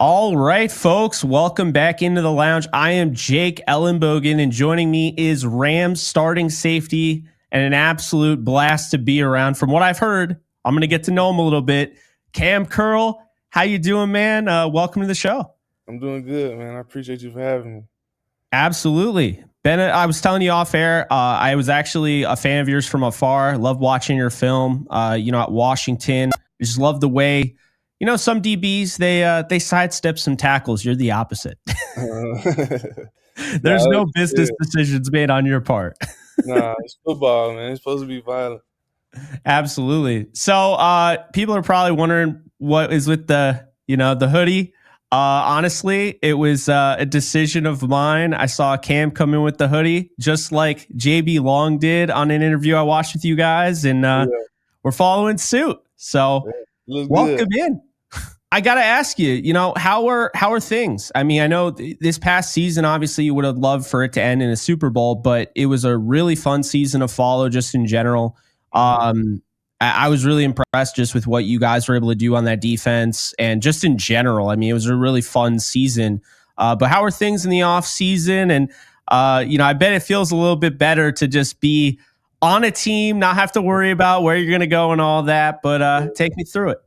All right, folks, welcome back into the lounge. I am Jake Ellenbogen, and joining me is Rams starting safety and an absolute blast to be around. From what I've heard, I'm going to get to know him a little bit. Kam Curl, how you doing, man? Welcome to the show. I'm doing good, man. I appreciate you for having me. Absolutely. Ben, I was telling you off air, I was actually a fan of yours from afar. Love watching your film, at Washington. Just love the way, some DBs, they sidestep some tackles. You're the opposite. There's Nah, no business yeah. decisions made on your part. Nah, it's football, man. It's supposed to be violent. Absolutely. So people are probably wondering what is with the hoodie. Honestly, it was a decision of mine. I saw Kam come in with the hoodie, just like JB Long did on an interview I watched with you guys, and Yeah, we're following suit. So yeah. Looks good. welcome in. I gotta ask you, how are things? I mean, I know this past season, obviously, you would have loved for it to end in a Super Bowl, but it was a really fun season to follow, just in general. Mhm. I was really impressed just with what you guys were able to do on that defense, and just in general. I mean, it was a really fun season. But how are things in the off season? And I bet it feels a little bit better to just be on a team, not have to worry about where you're going to go and all that. But take me through it.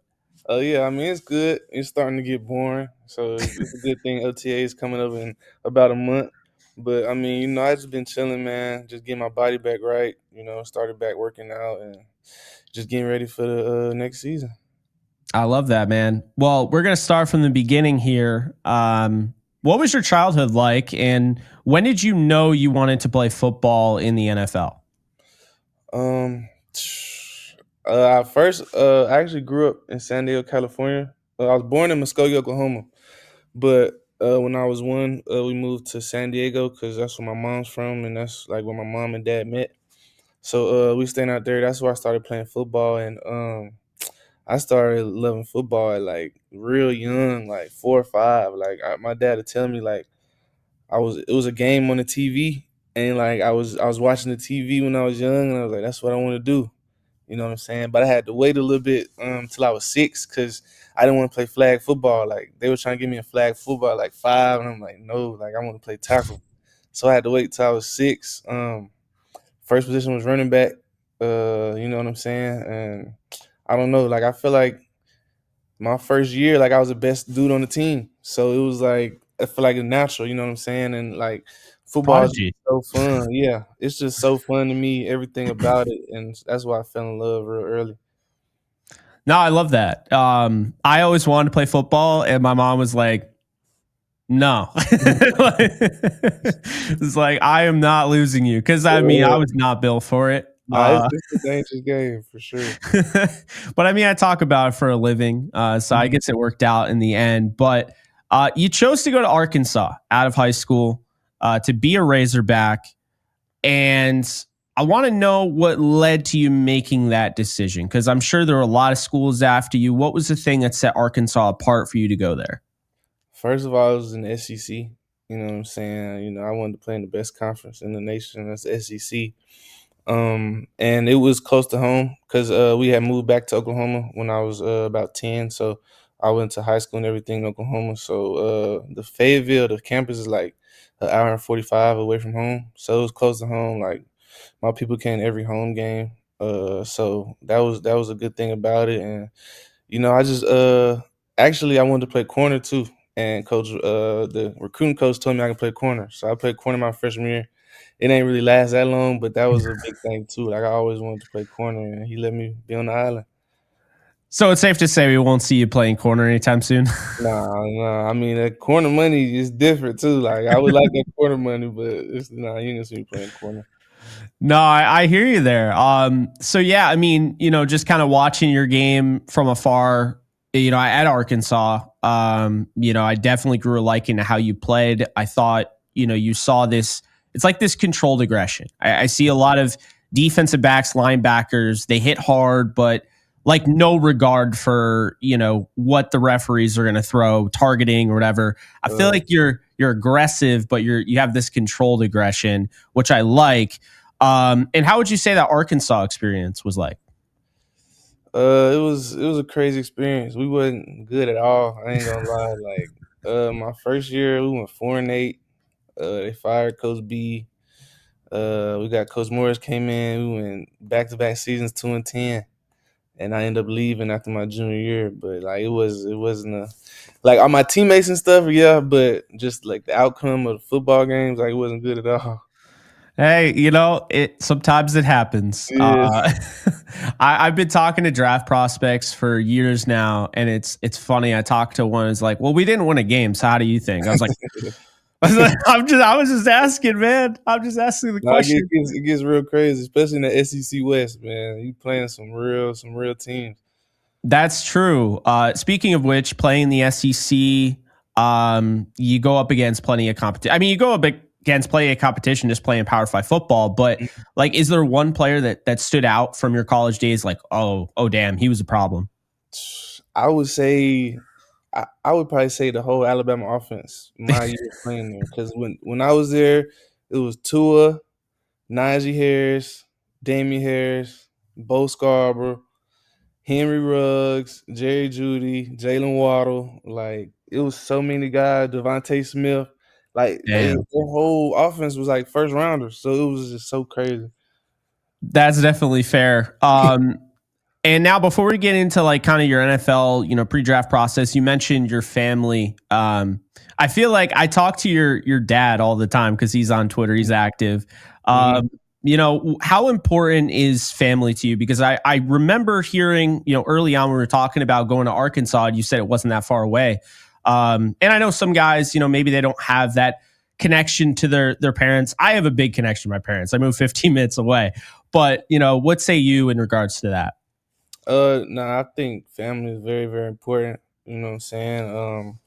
Oh yeah, I mean it's good. It's starting to get boring, so it's a good thing OTA is coming up in about a month. But I mean, I just been chilling, man. Just getting my body back right. Started back working out and just getting ready for the next season. I love that, man. Well, we're going to start from the beginning here. What was your childhood like, and when did you know you wanted to play football in the NFL? Um, I actually grew up in San Diego, California. I was born in Muskogee, Oklahoma, but when I was one, we moved to San Diego because that's where my mom's from, and that's like where my mom and dad met. So we staying out there. That's where I started playing football, and I started loving football at like real young, like 4 or 5. Like my dad would tell me like it was a game on the TV, and like I was watching the TV when I was young, and I was like, that's what I want to do. You know what I'm saying? But I had to wait a little bit till I was 6 because I didn't want to play flag football. Like they were trying to give me a flag football at like 5, and I'm like, no, like I want to play tackle. So I had to wait till I was 6. First position was running back. You know what I'm saying? And I don't know, like I feel like my first year, like I was the best dude on the team. So it was like I feel like it's natural, you know what I'm saying? And like football is Prodigy. so fun. Yeah. It's just so fun to me, everything about it. And that's why I fell in love real early. No, I love that. I always wanted to play football, and my mom was like, "No." It's like I am not losing you because I mean I Yeah. was not built for it. Nah, it's a dangerous game for sure. But I mean, I talk about it for a living, so I Mhm. guess it worked out in the end. But you chose to go to Arkansas out of high school to be a Razorback, and I want to know what led to you making that decision because I'm sure there were a lot of schools after you. What was the thing that set Arkansas apart for you to go there? First of all, it was in the SEC. You know what I'm saying? I wanted to play in the best conference in the nation. That's the SEC. And it was close to home because we had moved back to Oklahoma when I was about 10. So I went to high school and everything in Oklahoma. So the Fayetteville, the campus is like an hour and 45 away from home. So it was close to home. Like my people came to every home game. So that was a good thing about it. And I just actually I wanted to play corner too. And the recruiting coach told me I could play corner. So I played corner my freshman year. It ain't really last that long, but that was a big thing too. Like I always wanted to play corner, and he let me be on the island. So it's safe to say we won't see you playing corner anytime soon. Nah. I mean, that corner money is different too. Like I would like that corner money, but it's nah. You didn't see me playing corner. No, I hear you there. So yeah, I mean, just kind of watching your game from afar, at Arkansas, I definitely grew a liking to how you played. I thought, you saw this, it's like this controlled aggression. I see a lot of defensive backs, linebackers, they hit hard, but like no regard for, what the referees are going to throw, targeting or whatever. I feel like you're aggressive, but you have this controlled aggression, which I like. And how would you say that Arkansas experience was like? It was a crazy experience. We wasn't good at all. I ain't gonna lie. Like My first year we went 4-8. They fired Coach B. We got Coach Morris came in. We went back to back seasons 2-10, and I ended up leaving after my junior year. But like it wasn't a like on my teammates and stuff, yeah. But just like the outcome of the football games, like it wasn't good at all. Hey, you know, it sometimes it happens. Yeah. I've been talking to draft prospects for years now, and it's funny. I talked to one who's like, "Well, we didn't win a game, so how do you think?" I was like, I was just asking, man. I'm just asking the No, question. it gets real crazy, especially in the SEC West, man. You playing some real teams. That's true. Speaking of which, playing the SEC, you go up against plenty of competition. I mean, you go up against plenty of competition just playing Power Five football. But like, is there one player that stood out from your college days? Like, oh, damn, he was a problem. I would say, I would probably say the whole Alabama offense. My year playing there, because when I was there, it was Tua, Najee Harris, Damian Harris, Bo Scarborough, Henry Ruggs, Jerry Judy, Jalen Waddle. Like it was so many guys. Devontae Smith. Like their Damn. whole offense was like first rounders. So it was just so crazy. That's definitely fair. And now, before we get into like kind of your NFL, pre-draft process, you mentioned your family. I feel like I talk to your dad all the time because he's on Twitter, he's active. Mhm. How important is family to you? Because I remember hearing, early on when we were talking about going to Arkansas, you said it wasn't that far away. And I know some guys, maybe they don't have that connection to their parents. I have a big connection to my parents. I moved 15 minutes away. But, what say you in regards to that? I think family is very, very important. You know what I'm saying?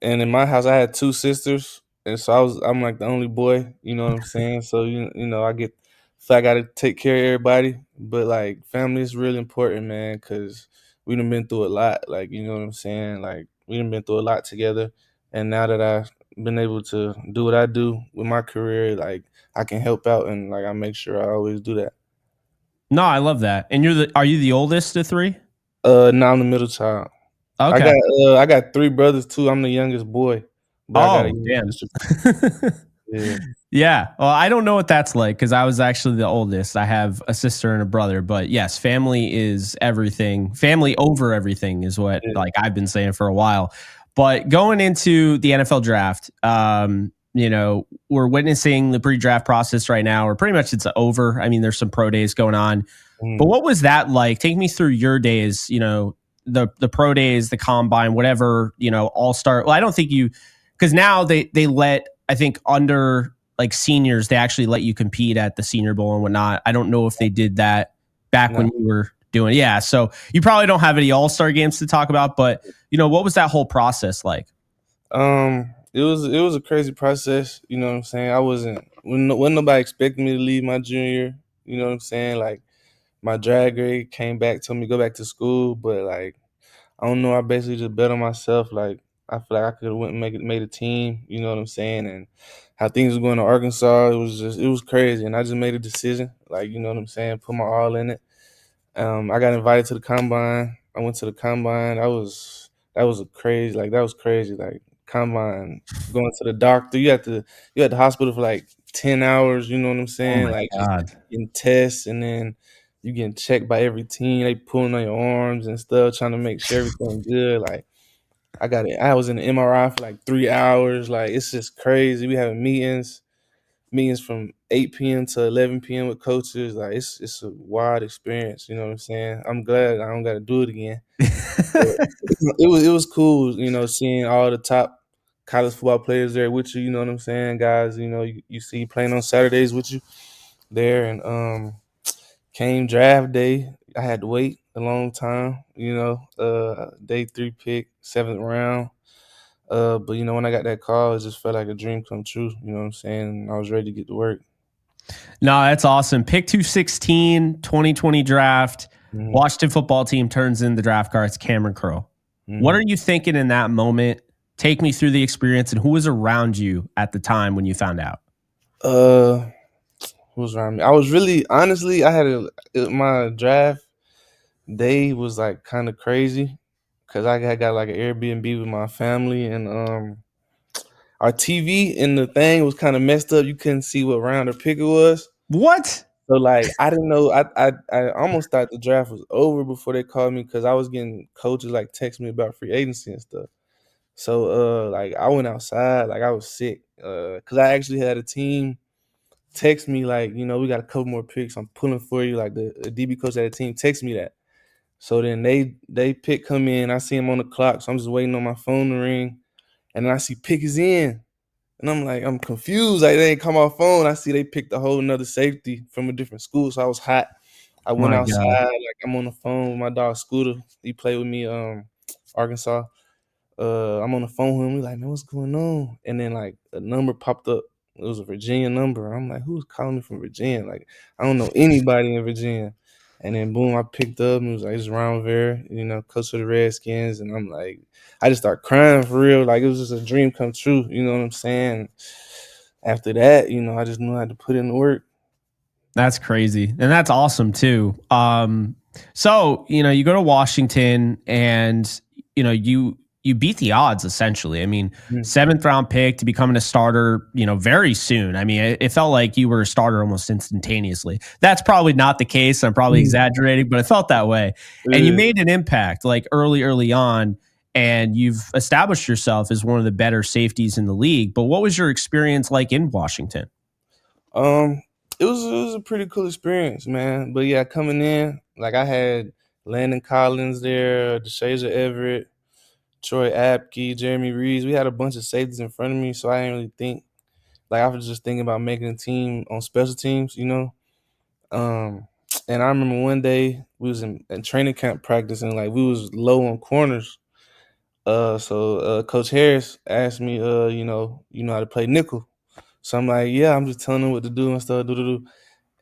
And in my house, I had two sisters, and so I'm like the only boy. You know what I'm saying? So I get, so I got to take care of everybody. But like family is really important, man, because we done been through a lot. Like you know what I'm saying? Like we done been through a lot together, and now that I've been able to do what I do with my career, like I can help out, and like I make sure I always do that. No, I love that. And are you the oldest of three? Now I'm the middle child. I Okay. got I got three brothers too. I'm the youngest boy, but I got a Oh, younger damn. sister. Yeah. Yeah. Well, I don't know what that's like because I was actually the oldest. I have a sister and a brother, but yes, family is everything. Family over everything is what Yeah. like I've been saying for a while. But going into the NFL draft, we're witnessing the pre-draft process right now, or pretty much it's over. I mean, there's some pro days going on. But Mm. what was that like? Take me through your days, the pro days, the combine, whatever, all star. Well, I don't think because now they let, I think, under like seniors, they actually let you compete at the Senior Bowl and whatnot. I don't know if they did that back No. when you were doing it. Yeah. So you probably don't have any all-star games to talk about, but what was that whole process like? It was a crazy process. You know what I'm saying? I wasn't nobody expecting me to leave my junior year. You know what I'm saying? Like my drag grade came back, told me to go back to school, but like I don't know. I basically just bet on myself. Like I feel like I could have went and made a team. You know what I'm saying? And how things were going to Arkansas, it was crazy. And I just made a decision. Like you know what I'm saying? Put my all in it. I got invited to the combine. I went to the combine. That was crazy. Like combine, going to the doctor. You at the hospital for like 10 hours. You know what I'm Oh saying? my Like just God. getting tests, and then you getting checked by every team. They pulling on your arms and stuff, trying to make sure everything good. Like I got it. I was in the MRI for like 3 hours. Like it's just crazy. We having meetings from 8 p.m. to 11 p.m. with coaches. Like it's a wild experience. You know what I'm saying? I'm glad I don't got to do it again. But it was cool. Seeing all the top college football players there with you. You know what I'm saying? Guys, you see playing on Saturdays with you there, and came draft day. I had to wait a long time. Day 3 pick, 7th round. But when I got that call, it just felt like a dream come true. You know what I'm saying? I was ready to get to work. No, that's awesome. Pick 216, 2020 draft. Mhm, Washington football team turns in the draft cards, Cameron Curl. What mhm. are you thinking in that moment? Take me through the experience and who was around you at the time when you found out? Uh, who was around me? I was really honestly, my draft day was like kind of crazy. because I had got like an Airbnb with my family, and our TV in the thing was kind of messed up. You couldn't see what round or pick it was. What? So like I didn't know. I almost thought the draft was over before they called me because I was getting coaches like text me about free agency and stuff. So like I went outside, like I was sick. Cause I actually had a team text me like, we got a couple more picks. I'm pulling for you. Like the DB coach at the team text me that. So then they pick come in. I see him on the clock. So I'm just waiting on my phone to ring. And then I see pick is in. And I'm like, I'm confused. Like they ain't call my phone. I see they picked a whole nother safety from a different school. So I was hot. I went My God. outside, like I'm on the phone with my dog Scooter. He played with me, Arkansas. I'm on the phone with him. He's like, man, what's going on? And then like a number popped up. It was a Virginia number. I'm like, who's calling me from Virginia? Like, I don't know anybody in Virginia. And then boom, I picked up and it was like, it's Ron Vera, coach of the Redskins. And I'm like, I just start crying for real. Like it was just a dream come true. You know what I'm saying? After that, I just knew I had to put in the work. That's crazy. And that's awesome too. So, you go to Washington and, you beat the odds essentially. I mean, Mm. seventh round pick to becoming a starter, very soon. I mean, it felt like you were a starter almost instantaneously. That's probably not the case. I'm probably exaggerating, but it felt that way. And you Yeah. made an impact like early on, and you've established yourself as one of the better safeties in the league. But what was your experience like in Washington? Um, it was a pretty cool experience, man. But yeah, coming in, like I had Landon Collins there, DeShazer Everett, Troy Apke, Jeremy Reeves. We had a bunch of safeties in front of me, so I didn't really think. Like I was just thinking about making a team on special teams. Um, and I remember one day we was in training camp practicing, like we was low on corners. So Coach Harris asked me, you know how to play nickel. So I'm like, yeah, I'm just telling him what to do and stuff. Do.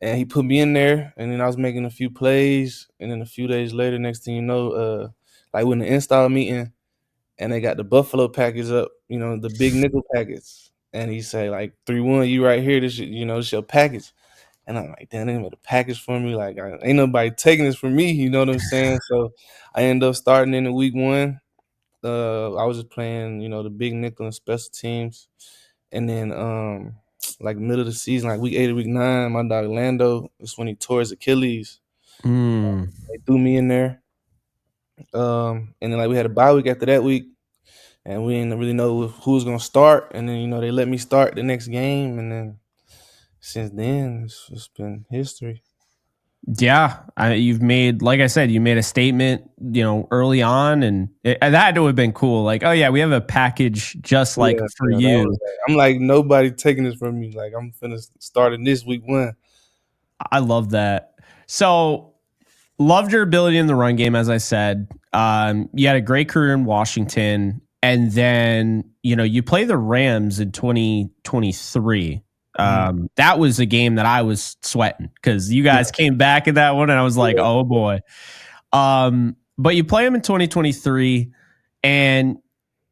And he put me in there, and then I was making a few plays, and then a few days later, next thing you know, like when the install meeting, and they got the Buffalo package up, the big nickel package, and he say like 3-1, you right here, this your package, and I'm like, damn, they made a package for me, like ain't nobody taking this from me, you know what I'm saying? So I ended up starting in the week one. I was just playing, the big nickel and special teams, and then like middle of the season, like week 8 or week 9, my dog Lando, it's when he tore his Achilles. Mm. They threw me in there. And then like we had a bye week after that week, and we didn't really know who was gonna start. And then they let me start the next game, and then since then it's been history. Yeah, you've made, like I said, you made a statement, early on, and that had to have been cool. Like, oh yeah, we have a package just like Yeah, for yeah, that was you. like, I'm like nobody taking this from me. Like I'm finna start in this week one. I love that. So, loved your ability in the run game, as I said. You had a great career in Washington, and then you play the Rams in 2023. Mhm. That was a game that I was sweating because you Yeah, guys came back in that one, and I was like, yeah, oh boy. But you play them in 2023, and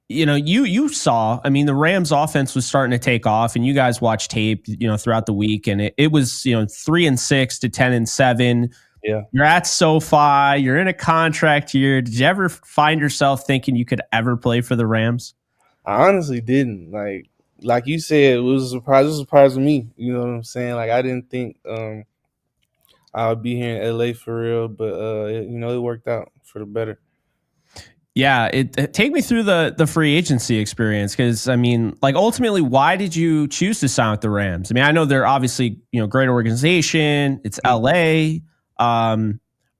you saw. I mean, the Rams' offense was starting to take off, and you guys watched tape, throughout the week, and it was 3-6 to 10-7. yeah. You're at SoFi. You're in a contract year. Did you ever find yourself thinking you could ever play for the Rams? I honestly didn't like you said. It was a surprise. It was a surprise to me. You know what I'm saying? Like I didn't think I would be here in LA for real, but it worked out for the better. Yeah, take me through the free agency experience, because I mean, like, ultimately, why did you choose to sign with the Rams? I mean, I know they're obviously great organization. It's Mhm. LA,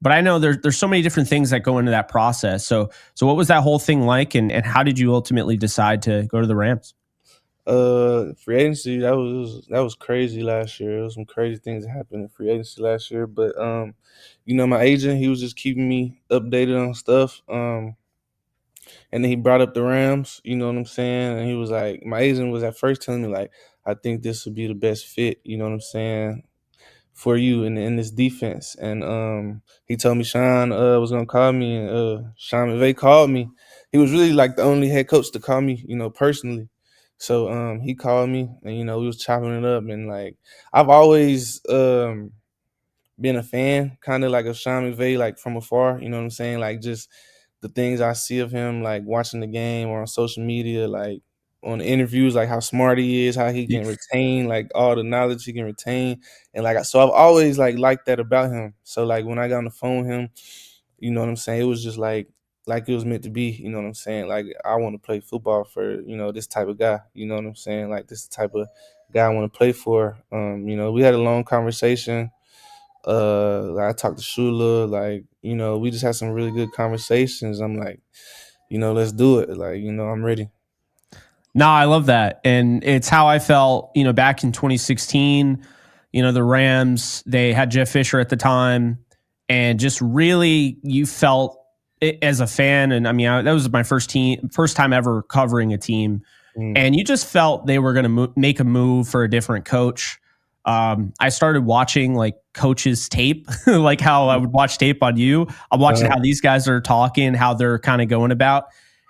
but I know there's so many different things that go into that process. So what was that whole thing like, and how did you ultimately decide to go to the Rams? Free agency that was crazy last year. There was some crazy things that happened in free agency last year, but my agent, he was just keeping me updated on stuff. And then he brought up the Rams. You know what I'm saying? And he was like, my agent was at first telling me like, I think this would be the best fit. You know what I'm saying? For you in this defense. And he told me Sean was gonna call me, and Sean McVay called me. He was really like the only head coach to call me, personally. So he called me, and we was chopping it up, and like I've always been a fan, kind of like of Sean McVay, like from afar. You know what I'm saying? Like just the things I see of him, like watching the game or on social media, like on interviews, like how smart he is, how he Yeah. can retain like all the knowledge he can retain, and like so I've always like liked that about him. So like when I got on the phone with him, you know what I'm saying, it was just like it was meant to be. You know what I'm saying? Like I want to play football for this type of guy. You know what I'm saying? Like this is the type of guy I want to play for. We had a long conversation. Like I talked to Shula, like, we just had some really good conversations. I'm like, let's do it. Like, I'm ready. No, I love that. And it's how I felt, back in 2016. The Rams, they had Jeff Fisher at the time, and just really you felt it as a fan. And I mean, that was my first time ever covering a team. Mm, And you just felt they were going to make a move for a different coach. I started watching like coaches tape, like how I would watch tape on you. I'm watching uh, how these guys are talking, how they're kind of going about.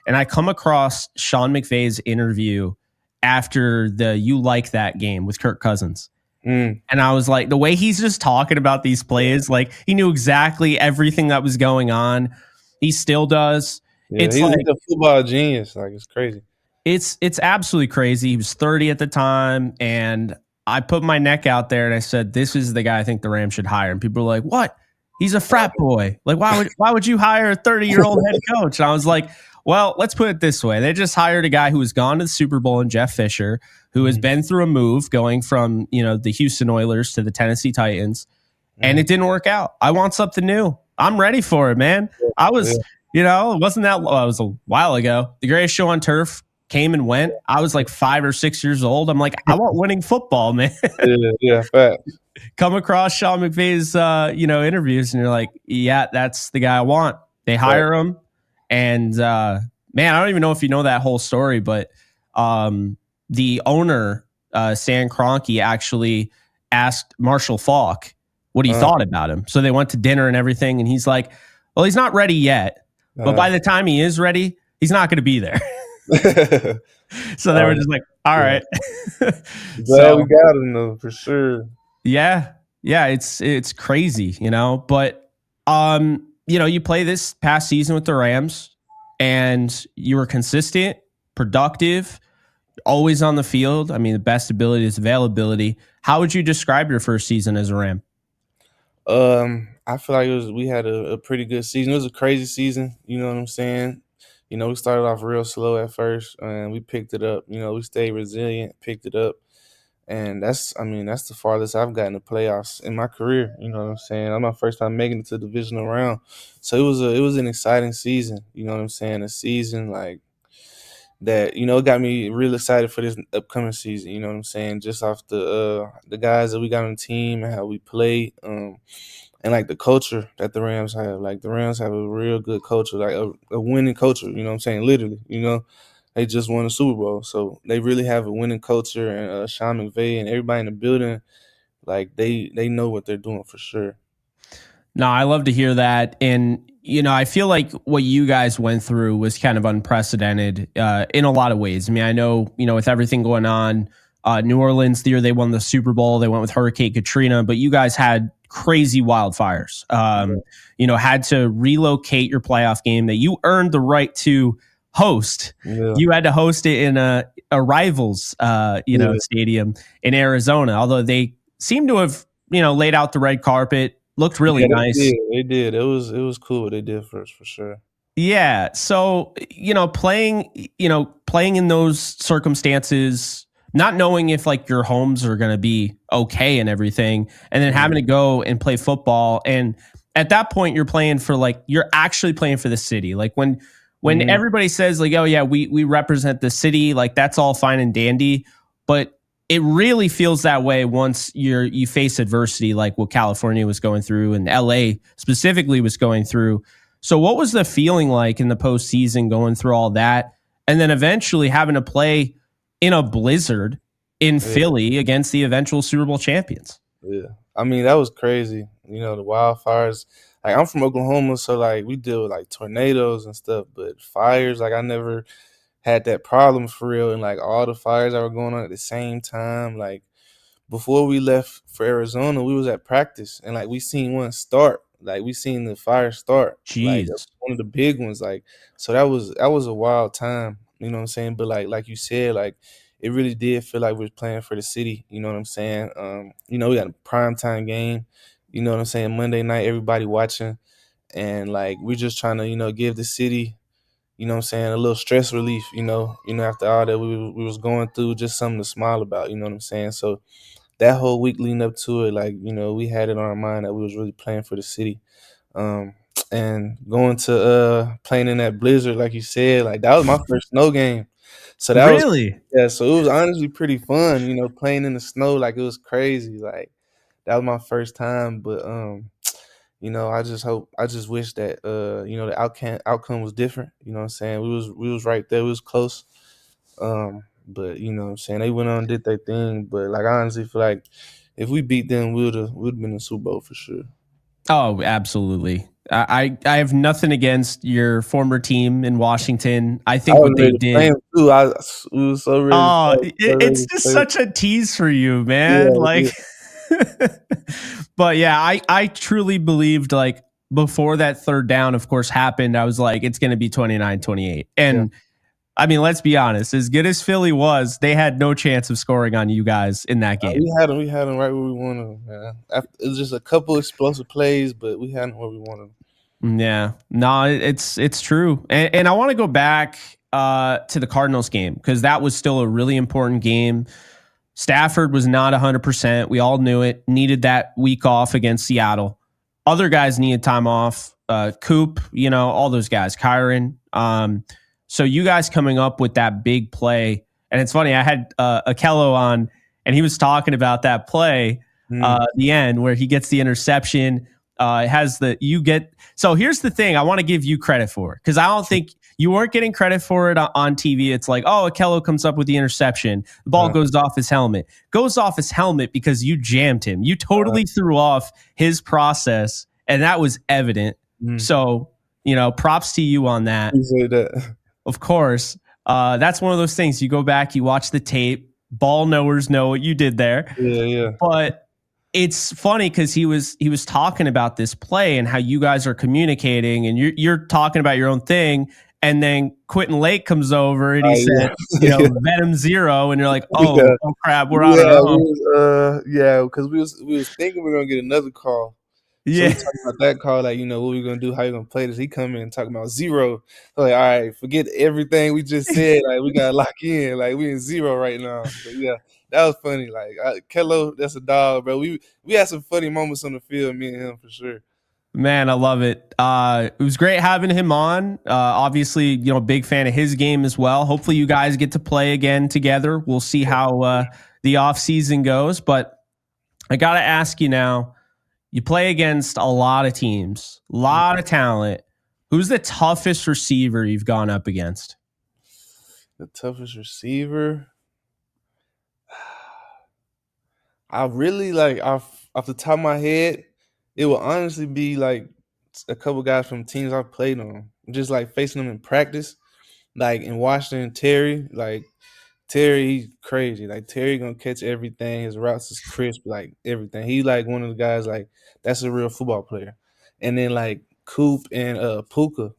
And I come across Sean McVay's interview after the "You Like That" game with Kirk Cousins. mm, And I was like, the way he's just talking about these plays, like he knew exactly everything that was going on. He still does. yeah, It's he's like a football genius. Like it's crazy. it's absolutely crazy. He was 30 at the time, and I put my neck out there and I said, "This is the guy I think the Rams should hire." And people were like, "What? He's a frat boy. Like, why would you hire a 30-year-old head coach?" And I was like, "Well, let's put it this way: they just hired a guy who has gone to the Super Bowl, and Jeff Fisher, who has Mm, been through a move going from the Houston Oilers to the Tennessee Titans, and mm, it didn't work out. I want something new. I'm ready for it, man. I yeah, was." It wasn't that well, it was a while ago. The greatest show on turf came and went. I was like 5 or 6 years old. I'm like, I want winning football, man. yeah, yeah, facts. Come across Sean McVay's, interviews, and you're like, yeah, that's the guy I want. They Facts. hire him, and man, I don't even know if you know that whole story, but the owner, Stan Kroenke, actually asked Marshall Faulk what he Uh, thought about him. So they went to dinner and everything, and he's like, well, he's not ready yet, but uh, by the time he is ready, he's not going to be there. So they were um, just like, all yeah. right. Glad we So got him though, for sure. yeah, yeah, it's crazy, but you play this past season with the Rams, and you were consistent, productive, always on the field. I mean, the best ability is availability. How would you describe your first season as a Ram? I feel like we had a pretty good season. It was a crazy season, you know what I'm saying? We started off real slow at first and we picked it up. We stayed resilient, picked it up. And that's the farthest I've gotten to playoffs in my career. You know what I'm saying? I'm my first time making it to the divisional round. So it was an exciting season, you know what I'm saying? A season like that, it got me real excited for this upcoming season. You know what I'm saying? Just off the guys that we got on the team and how we play, and like the culture that the Rams have. Like the Rams have a real good culture, like a winning culture. You know what I'm saying? Literally, they just won a Super Bowl, so they really have a winning culture. And Sean McVay and everybody in the building, like they know what they're doing for sure. No, I love to hear that. And, I feel like what you guys went through was kind of unprecedented in a lot of ways. I mean, I know, with everything going on, New Orleans, the year they won the Super Bowl, they went with Hurricane Katrina, but you guys had crazy wildfires. Had to relocate your playoff game that you earned the right to host. Yeah, You had to host it in a rivals, yeah, stadium in Arizona, although they seem to have, laid out the red carpet, looked really yeah. They nice. did. They did. It was cool what they did for us for sure. Yeah. So, playing in those circumstances, not knowing if like your homes are going to be okay and everything, and then Mhm. having to go and play football. And at that point, you're actually playing for the city. Like when Mhm. everybody says like, oh yeah, we represent the city, like that's all fine and dandy. But it really feels that way once you face adversity, like what California was going through and LA specifically was going through. So, what was the feeling like in the postseason going through all that, and then eventually having to play in a blizzard in Yeah, Philly against the eventual Super Bowl champions? yeah. I mean, that was crazy. The wildfires. Like I'm from Oklahoma, so like we deal with like tornadoes and stuff, but fires, like I never had that problem for real. And like all the fires that were going on at the same time, like before we left for Arizona, we was at practice and like we seen one start Like we seen the fire start. Like Jeez. one of the big ones. Like so that was a wild time. You know what I'm saying? But like you said, like it really did feel like we was playing for the city. You know what I'm saying? We got a prime time game. You know what I'm saying? Monday night, everybody watching, and like we're just trying to give the city, what I'm saying, a little stress relief. After all that we was going through, just something to smile about. You know what I'm saying? So that whole week leading up to it, like we had it on our mind that we was really playing for the city. Um, and going to playing in that blizzard, like you said, like that was my first snow game. So that was Really? yeah. So it was honestly pretty fun, playing in the snow. Like it was crazy. Like that was my first time. But I just wish that the outcome was different. You know what I'm saying? We was right there. We was close. But you know what I'm saying, they went on and did their thing. But like I honestly feel like if we beat them, we'd been in the Super Bowl for sure. Oh, absolutely. I have nothing against your former team in Washington. I I think was what they ready to play did. him too. We was so ready to Oh, play. So ready it's to just play. such a tease for you, man. Yeah, Like, yeah, but yeah, I truly believed like before that third down, of course, happened. I was like, it's going to be 29-28. yeah. And I mean, let's be honest, as good as Philly was, they had no chance of scoring on you guys in that game. We had him right where we wanted him, man. It was just a couple explosive plays, but we had him where we wanted him. Yeah, no, it's true, and I want to go back to the Cardinals game because that was still a really important game. Stafford was not 100%. We all knew it. Needed that week off against Seattle. Other guys needed time off. Coop, all those guys. Kyron. So you guys coming up with that big play, and it's funny. I had Akello on, and he was talking about that play, Mm, the end where he gets the interception. It has the you get. So here's the thing. I want to give you credit for because I don't think you weren't getting credit for it on TV. It's like, oh, Akello comes up with the interception. The ball uh, goes off his helmet. Goes off his helmet because you jammed him. You totally threw off his process, and that was evident. mm. So, props to you on that. Appreciate that. Of course. That's one of those things. You go back, you watch the tape, ball knowers know what you did there. Yeah, yeah. But it's funny because he was talking about this play and how you guys are communicating, and you're talking about your own thing, and then Quentin Lake comes over and he Yeah, said, yeah, Venom 0, and you're like, yeah. oh crap, we're on Yeah, our own. yeah, because we was thinking we are gonna get another call. So we Yeah, talking about that call, like, what we gonna do, how you gonna play this. He come in and talking about 0. So like, all right, forget everything we just said. Like, we gotta lock in. Like, we in 0 right now. But yeah, that was funny. Like, Kello, that's a dog, bro. We had some funny moments on the field, me and him for sure. man, I love it. It was great having him on. Obviously, big fan of his game as well. Hopefully, you guys get to play again together. We'll see how the off season goes. But I gotta ask you now. You play against a lot of teams, a lot of talent. Who's the toughest receiver you've gone up against? The toughest receiver. I really like off the top of my head, it will honestly be like a couple guys from teams I've played on. Just like facing them in practice, like in Washington, Terry, like Terry, he's crazy. Like Terry gonna catch everything. His routes is crisp, like everything. He like one of the guys like that's a real football player. And then like Coop and Puka,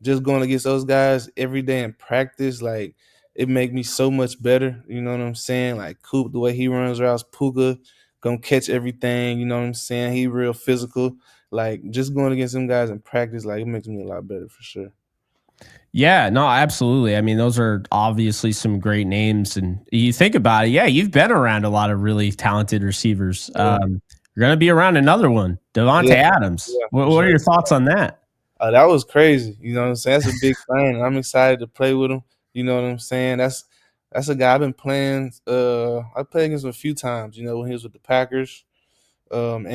just going against those guys every day in practice, like it make me so much better. You know what I'm saying? Like Coop, the way he runs routes, Puka gonna catch everything. You know what I'm saying? He real physical. Like just going against them guys in practice, like it makes me a lot better for sure. Yeah, no, absolutely. I mean, those are obviously some great names. And you think about it, yeah, you've been around a lot of really talented receivers. Yeah, You're going to be around another one, Devontae yeah, Adams. yeah, for What are sure. your thoughts on that? That was crazy. You know what I'm saying? That's a big thing. I'm excited to play with him. You know what I'm saying? That's a guy I've been playing. I played against him a few times. When he was with the Packers, and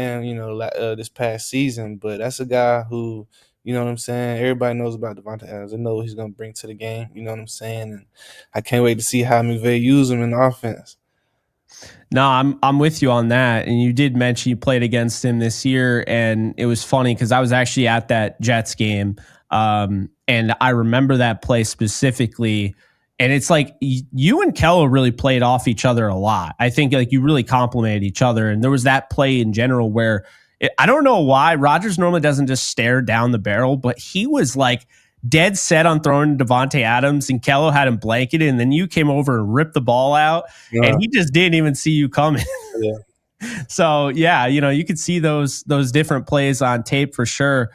this past season. But that's a guy who, you know what I'm saying. Everybody knows about Devontae Adams. They know what he's gonna bring to the game. You know what I'm saying? And I can't wait to see how McVay use him in the offense. No, I'm with you on that. And you did mention you played against him this year, and it was funny because I was actually at that Jets game, and I remember that play specifically. And it's like you and Kello really played off each other a lot. I think like you really complemented each other, and there was that play in general where I don't know why Rodgers normally doesn't just stare down the barrel, but he was like dead set on throwing Devontae Adams, and Kello had him blanketed, and then you came over and ripped the ball out, and Nah, he just didn't even see you coming. yeah. So yeah, you could see those different plays on tape for sure.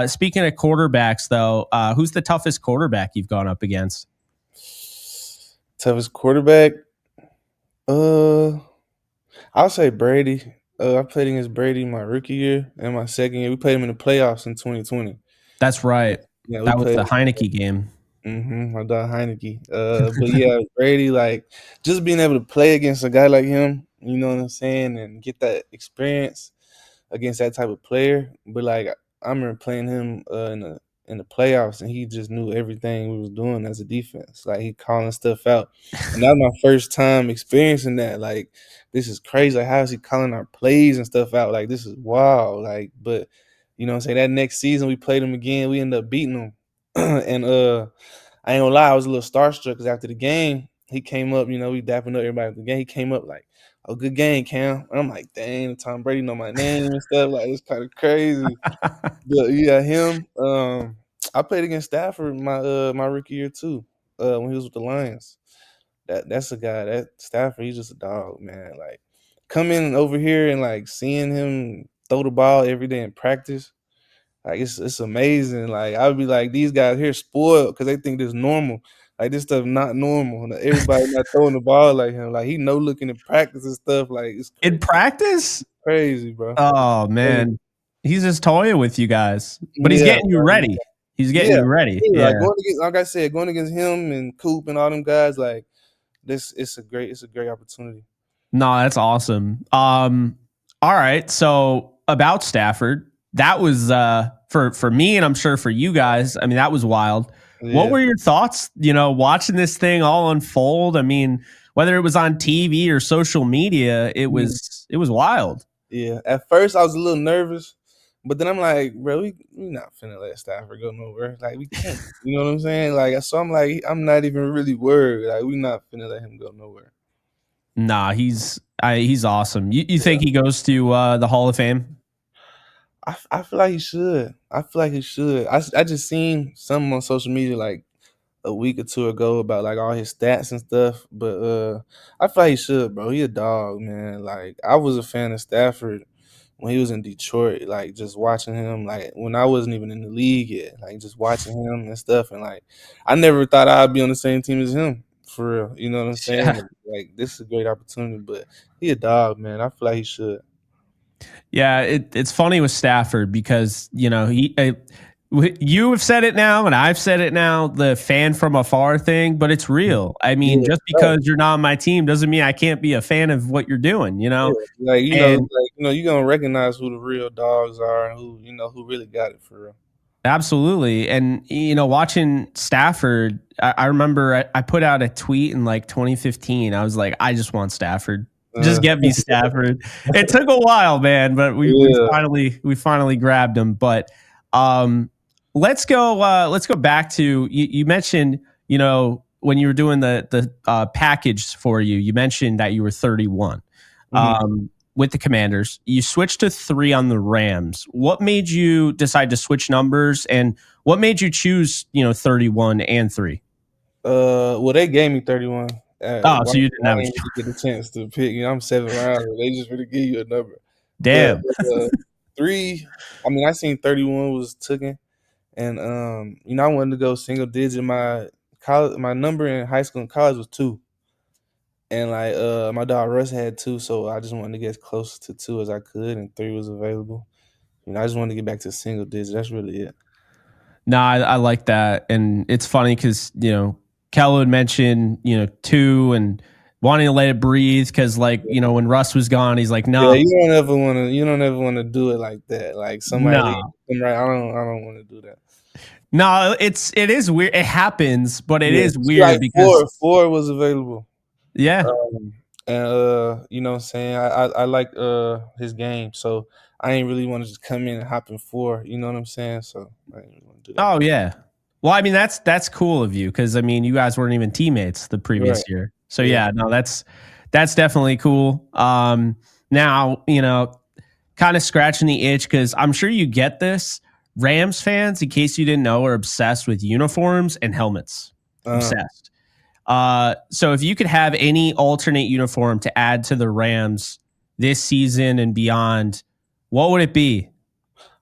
Speaking of quarterbacks, though, who's the toughest quarterback you've gone up against? Toughest quarterback? Uh, I'll say Brady. I played against Brady my rookie year and my second year. We played him in the playoffs in 2020. That's right. Yeah, we That was played. the Heineke game. My dog Heineke. But yeah, Brady, like just being able to play against a guy like him, you know what I'm saying, and get that experience against that type of player. But like I remember playing him in the playoffs, and he just knew everything we was doing as a defense. Like he calling stuff out, and that was my first time experiencing that. Like this is crazy. Like how is he calling our plays and stuff out? Like this is wild. Like but you know what I'm saying, that next season we played him again. We ended up beating him, and I ain't gonna lie, I was a little starstruck because after the game, he came up, we dapping up everybody after the game. He came up like, "Oh, good game, Cam." And I'm like, "Dang, Tom Brady know my name and stuff." Like it's kind of crazy. But yeah, him. I played against Stafford my rookie year too. When he was with the Lions. That's a guy. That Stafford, he's just a dog, man. Like coming over here and like seeing him throw the ball every day in practice. Like it's amazing. Like I would be like, these guys here spoiled because they think this normal. Like this stuff not normal. Like, everybody not throwing the ball like him. Like he no looking at practice and stuff. Like it's In practice? crazy, bro. Oh Crazy. man, he's just toying with you guys, but he's Yeah, getting you bro. ready. He's getting Yeah, you ready. yeah. Yeah. Like going against, like I said, going against him and Coop and all them guys. Like this, it's a great opportunity. No, that's awesome. All right. So about Stafford, that was for me, and I'm sure for you guys. I mean, that was wild. What Yeah. were your thoughts? Watching this thing all unfold. I mean, whether it was on TV or social media, it Mhm. was wild. Yeah. At first, I was a little nervous, but then I'm like, bro, we not finna let Stafford go nowhere. Like we can't. You know what I'm saying? Like so, I'm like, I'm not even really worried. Like we not finna let him go nowhere. Nah, he's awesome. You Yeah. think he goes to the Hall of Fame? I feel like he should. I feel like he should. I just seen something on social media like a week or two ago about like all his stats and stuff. But I feel like he should, bro. He a dog, man. Like I was a fan of Stafford when he was in Detroit, like just watching him, like when I wasn't even in the league yet, like just watching him and stuff, and like I never thought I'd be on the same team as him for real. You know what I'm saying? Yeah. Like this is a great opportunity, but he a dog, man. I feel like he should. Yeah, it's funny with Stafford because you have said it now, and I've said it now. The fan from afar thing, but it's real. I mean, Yeah, just right. because you're not on my team doesn't mean I can't be a fan of what you're doing. Yeah, like And you gonna recognize who the real dogs are and who really got it for real. absolutely. And, watching Stafford, I remember I put out a tweet in like 2015. I was like, I just want Stafford. Just Uh, get me Stafford. It took a while, man, but we yeah. finally grabbed him. But um, let's go back to you mentioned, when you were doing the package for you, you mentioned that you were 31. Mhm. With the Commanders. You switched to 3 on the Rams. What made you decide to switch numbers, and what made you choose, 31 and 3? Well, they gave me 31. Oh, Why so you didn't I have a didn't really get the chance to pick. I'm 7 rounds. They just really give you a number. But damn. three, I mean, I seen 31 was taken, and I wanted to go single digit. My number in high school and college was 2, and like my dog Russ had 2, so I just wanted to get as close to 2 as I could, and 3 was available. I just wanted to get back to single digit. That's really it. No, I like that. And it's funny because, Kello had mentioned, 2 and wanting to let it breathe because, like, when Russ was gone, he's like, Yeah, no, you don't ever want to do it like that. Like somebody leave, no. I'm right. I don't want to do that. No, it is weird. It happens, but it Yeah, is see, like weird because, four was available. yeah. And you know what I'm saying? I like his game, so I ain't really want to just come in and hop in 4, you know what I'm saying? So I ain't really want to do that. Oh yeah. Well, I mean that's cool of you because I mean you guys weren't even teammates the Right. previous year. So Yeah. yeah, no, that's definitely cool. Now, kind of scratching the itch because I'm sure you get this. Rams fans, in case you didn't know, are obsessed with uniforms and helmets. Uh, Obsessed. So if you could have any alternate uniform to add to the Rams this season and beyond, what would it be?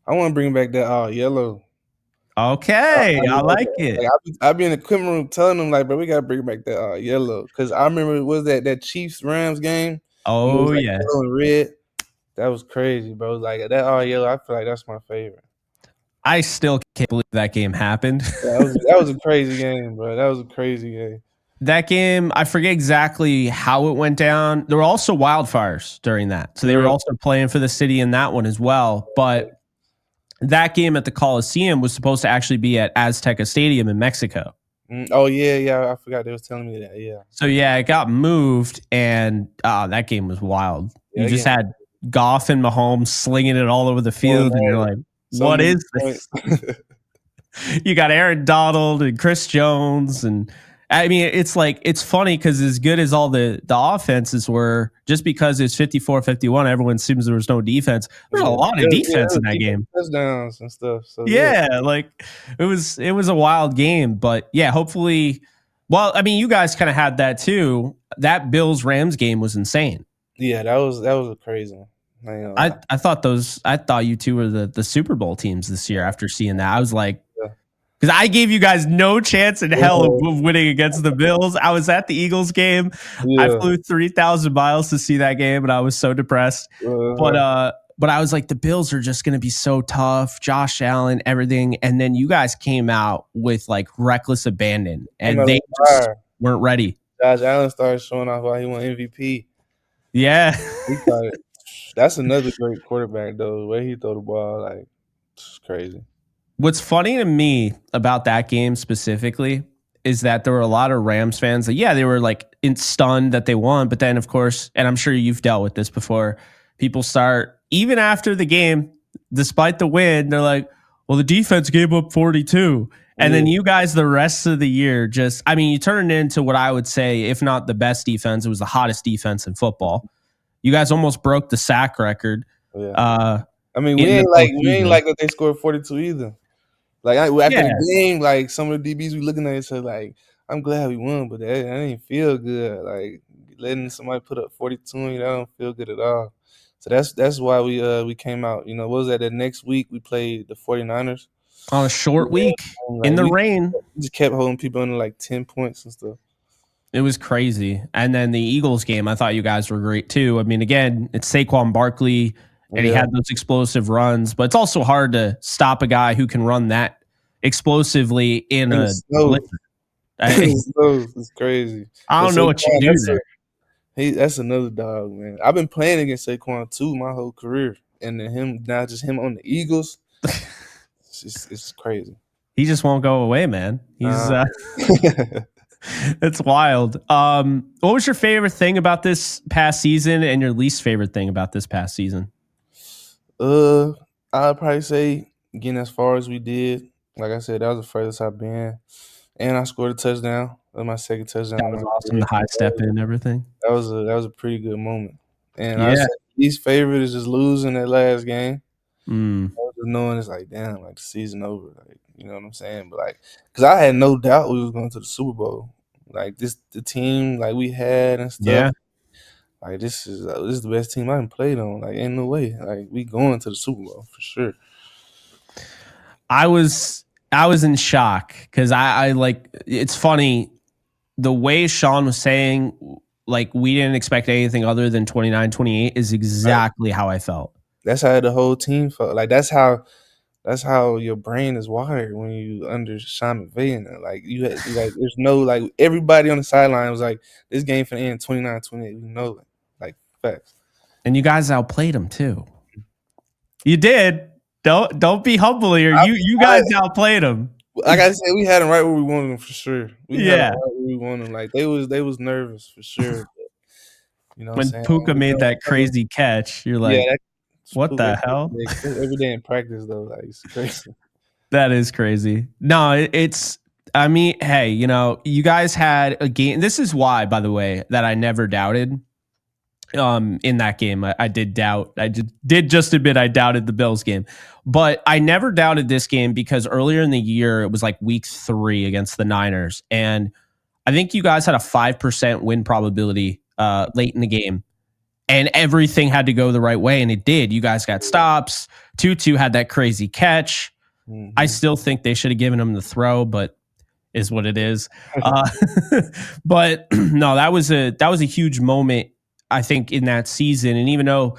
I want to bring back that yellow. Okay, I like it. Like I be in the equipment room telling them like, bro, we gotta bring back that yellow because I remember it was that Chiefs Rams game when it was Oh like yeah. yellow and red. That was crazy, bro. Like that all yellow. I feel like that's my favorite. I still can't believe that game happened. Yeah, that was a crazy game, bro. That was a crazy game. That game, I forget exactly how it went down. There were also wildfires during that. So they were Yeah. also playing for the city in that one as well. But that game at the Coliseum was supposed to actually be at Azteca Stadium in Mexico. Oh yeah. I forgot they was telling me that. Yeah. So yeah, it got moved, and that game was wild. Yeah, You just had Goff and Mahomes slinging it all over the field, and you're like, so "What many is this?" points. You got Aaron Donald and Chris Jones, and I mean, it's like it's funny because as good as all the offenses were, just because it's 54-51, everyone assumes there was no defense. There's a lot of defense in that game. Touchdowns and stuff. So Yeah, like it was a wild game, but yeah, hopefully. Well, I mean, you guys kind of had that too. That Bills Rams game was insane. yeah, that was a crazy one. I thought you two were the Super Bowl teams this year after seeing that. I was like, because I gave you guys no chance in hell of winning against the Bills. I was at the Eagles game. Yeah. I flew 3,000 miles to see that game, and I was so depressed. But I was like, the Bills are just going to be so tough. Josh Allen, everything. And then you guys came out with like reckless abandon, and they just weren't ready. Josh Allen started showing off why he won MVP. Yeah. He thought it. That's another great quarterback, though. The way he throw the ball, like, it's crazy. What's funny to me about that game specifically is that there were a lot of Rams fans that, yeah, they were like stunned that they won. But then, of course, and I'm sure you've dealt with this before, people start, even after the game, despite the win, they're like, well, the defense gave up 42. And then you guys, the rest of the year, just, I mean, you turned it into what I would say, if not the best defense, it was the hottest defense in football. You guys almost broke the sack record. Yeah. I mean, we ain't like that they scored 42 either. Like after the game, like some of the DBs we looking at each other like, I'm glad we won, but that didn't feel good. Like letting somebody put up 42 on you, that don't feel good at all. So that's why we came out. You know, what was that? The next week we played the 49ers. On a short week in the rain. We just kept holding people under like 10 points and stuff. It was crazy. And then the Eagles game, I thought you guys were great too. I mean, again, it's Saquon Barkley, and he had those explosive runs, but it's also hard to stop a guy who can run that explosively in a blizzard. It's crazy. I don't know what you do there. That's another dog, man. I've been playing against Saquon too my whole career, and then him on the Eagles. It's crazy. He just won't go away, man. He's it's wild. What was your favorite thing about this past season, and your least favorite thing about this past season? I'd probably say getting as far as we did. Like I said, that was the furthest I've been, and I scored a touchdown. That was my second touchdown. That was awesome. The high step and everything. That was a pretty good moment. And I said least favorite is just losing that last game. I was just knowing it's like, damn, like the season over. Like, you know what I'm saying? But like, because I had no doubt we was going to the Super Bowl. Like the team like we had and stuff. Yeah. Like this is the best team I done played on. Like ain't no way. Like we going to the Super Bowl for sure. I was in shock because I like, it's funny the way Sean was saying, like, we didn't expect anything other than 29-28 is exactly how I felt. That's how the whole team felt. Like that's how your brain is wired when you under Sean McVay. And like you had, like there's no like everybody on the sideline was like this game finna end 29-28. You know it. Like facts. And you guys outplayed them too. You did. Don't be humble here. You guys outplayed them. Like I said, we had them right where we wanted them for sure. We had them right where we wanted them. Like they was nervous for sure. But, you know, when Puka made that crazy catch, you're like, what the hell? Every day in practice though, like it's crazy. That is crazy. No, it's. I mean, hey, you know, you guys had a game. This is why, by the way, that I never doubted. in that game. I did doubt. I did just admit I doubted the Bills game, but I never doubted this game because earlier in the year it was like week 3 against the Niners, and I think you guys had a 5% win probability late in the game, and everything had to go the right way, and it did. You guys got stops. Tutu had that crazy catch. I Mm-hmm. still think they should have given him the throw, but is what it is. Uh, but no, that was a huge moment, I think, in that season. And even though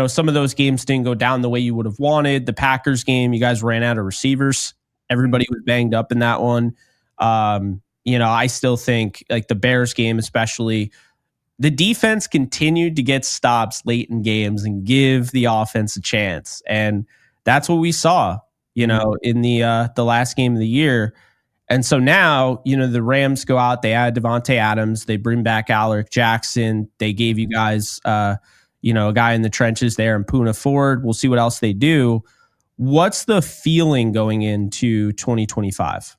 some of those games didn't go down the way you would have wanted, the Packers game, you guys ran out of receivers. Everybody was banged up in that one. I still think like the Bears game, especially, the defense continued to get stops late in games and give the offense a chance, and that's what we saw. In the last game of the year. And so now, the Rams go out, they add Devontae Adams, they bring back Alaric Jackson, they gave you guys, a guy in the trenches there in Puna Ford. We'll see what else they do. What's the feeling going into 2025?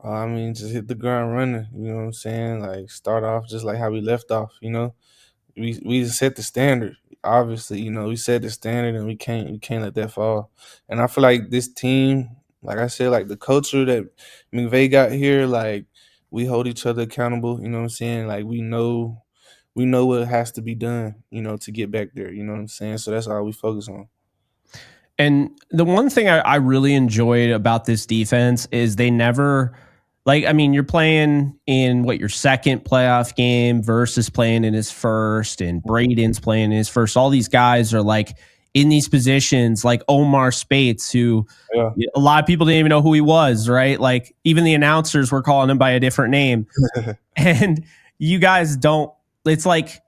I mean, just hit the ground running. You know what I'm saying? Like start off just like how we left off. We just set the standard. Obviously, we set the standard, and we can't let that fall. And I feel like this team, like I said, like the culture that McVay got here, like we hold each other accountable. You know what I'm saying? Like we know what has to be done. To get back there. You know what I'm saying? So that's all we focus on. And the one thing I really enjoyed about this defense is they never, you're playing in your second playoff game versus playing in his first, and Braden's playing in his first. All these guys are like in these positions, like Omar Spates, who Yeah. a lot of people didn't even know who he was, right? Like even the announcers were calling him by a different name. And you guys don't, it's like,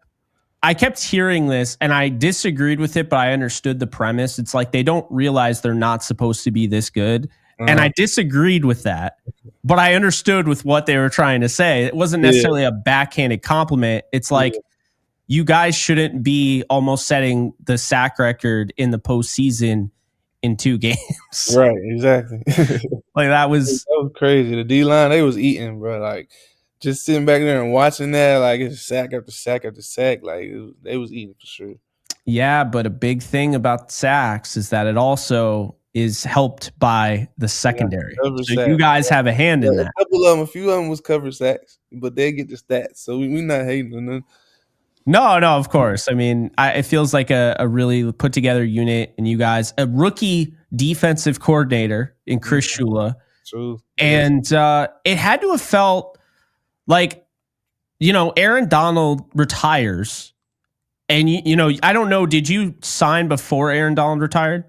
I kept hearing this and I disagreed with it, but I understood the premise. It's like they don't realize they're not supposed to be this good. And Uh, I disagreed with that, but I understood with what they were trying to say. It wasn't yeah. necessarily a backhanded compliment. It's like Yeah. you guys shouldn't be almost setting the sack record in the postseason in 2 games. Right. Exactly. Like that That was, was crazy. The D line, they was eating, bro. Like just sitting back there and watching that, like it's sack after sack after sack. Like they was eating for sure. yeah, but a big thing about sacks is that it also is helped by the Yeah, secondary. cover So you sacks. guys have a hand in Yeah, that. a few of them was cover sacks, but they get the stats. So we not hating on them. No, no, of course. I mean, it feels like a really put together unit, and you guys, a rookie defensive coordinator in Chris Shula, True. Yes. and it had to have felt like, Aaron Donald retires, and I don't know, did you sign before Aaron Donald retired?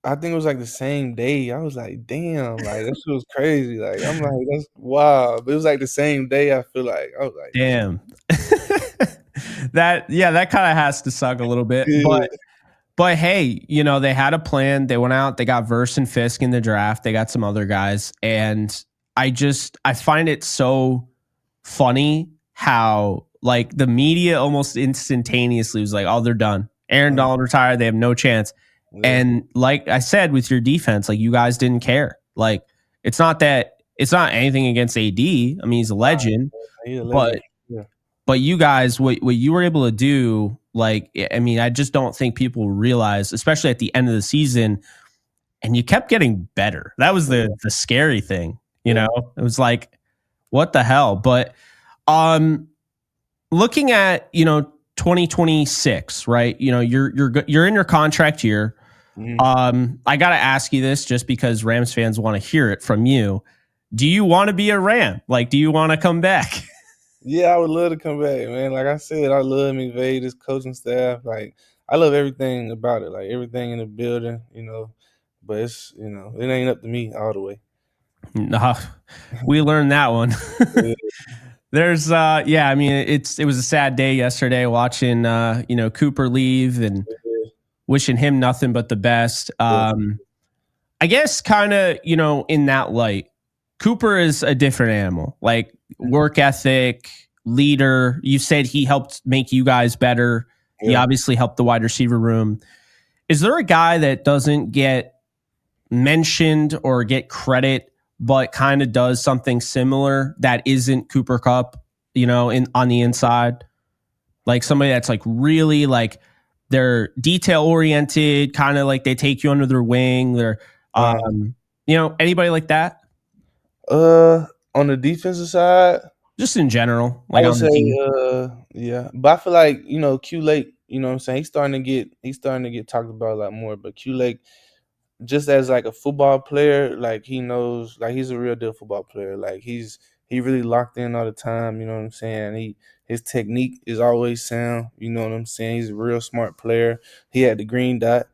I think it was like the same day. I was like, damn, like that shit was crazy. Like I'm like, that's wild. But it was like the same day. I feel like I was like, damn. Damn. that kind of has to suck a little bit, Yeah. but hey, they had a plan. They went out, they got Verse and Fisk in the draft. They got some other guys, and I find it so funny how like the media almost instantaneously was like, "Oh, they're done. Aaron Donald retired. They have no chance." Yeah. And like I said, with your defense, like you guys didn't care. Like it's not anything against AD. I mean, he's a legend, He a legend. but Yeah. you guys, what you were able to do, like, I mean, I just don't think people realize, especially at the end of the season, and you kept getting better. That was the scary thing, Yeah. It was like, what the hell? But looking at 2026, right? You're in your contract year. I got to ask you this just because Rams fans want to hear it from you. Do you want to be a Ram? Like, do you want to come back? Yeah, I would love to come back, man. Like I said, I love McVay, this coaching staff. Like I love everything about it, like everything in the building. But it's it ain't up to me all the way. Nah, we learned that one. Yeah, There's yeah, I mean it was a sad day yesterday watching Cooper leave and wishing him nothing but the best. yeah, I guess kind of, in that light, Cooper is a different animal. Like work ethic, leader. You said he helped make you guys better. He yeah. obviously helped the wide receiver room. Is there a guy that doesn't get mentioned or get credit, but kind of does something similar that isn't Cooper Cup, in on the inside? Like somebody that's like really like they're detail oriented, kind of like they take you under their wing. They're, Uh, anybody like that? on the defensive side, Just in general, I like would on the say, team. yeah, but I feel like Q Lake. You know what I'm saying? He's starting to get talked about a lot more. But Q Lake, just as like a football player, like he knows, like he's a real deal football player. Like he really locked in all the time. You know what I'm saying? His technique is always sound. You know what I'm saying? He's a real smart player. He had the green dot.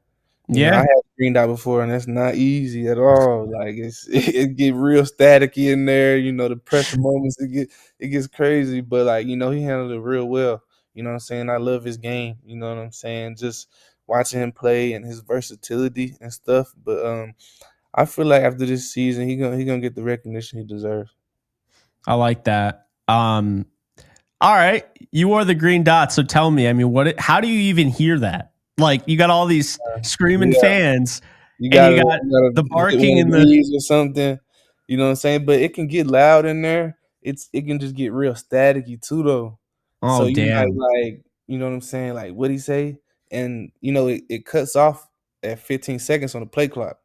I Yeah, had the green dot before, and that's not easy at all. Like it get real staticky in there. The pressure moments it gets crazy, but like he handled it real well. You know what I'm saying? I love his game. You know what I'm saying? Just watching him play and his versatility and stuff. But I feel like after this season, he gonna get the recognition he deserves. I like that. All right, you wore the green dot, so tell me. I mean, how do you even hear that? Like, you got all these screaming Yeah, fans, you and you gotta got you gotta the hit barking one of and the. these or something. You know what I'm saying? But it can get loud in there. It can just get real staticky too though. So Oh you might damn! like, you know what I'm saying? Like what he say? And it cuts off at 15 seconds on the play clock.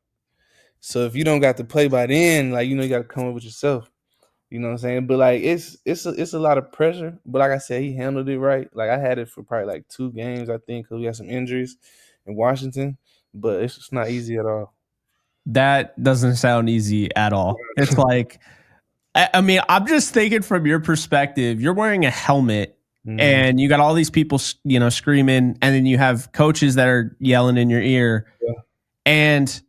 So if you don't got the play by then, like you gotta come up with yourself. You know what I'm saying? But like it's a lot of pressure. But like I said, he handled it right. Like I had it for probably like 2 games, I think, because we had some injuries in Washington. But it's just not easy at all. That doesn't sound easy at all. It's like, I mean, I'm just thinking from your perspective. You're wearing a helmet, Mhm. and you got all these people, screaming, and then you have coaches that are yelling in your ear, Yeah. and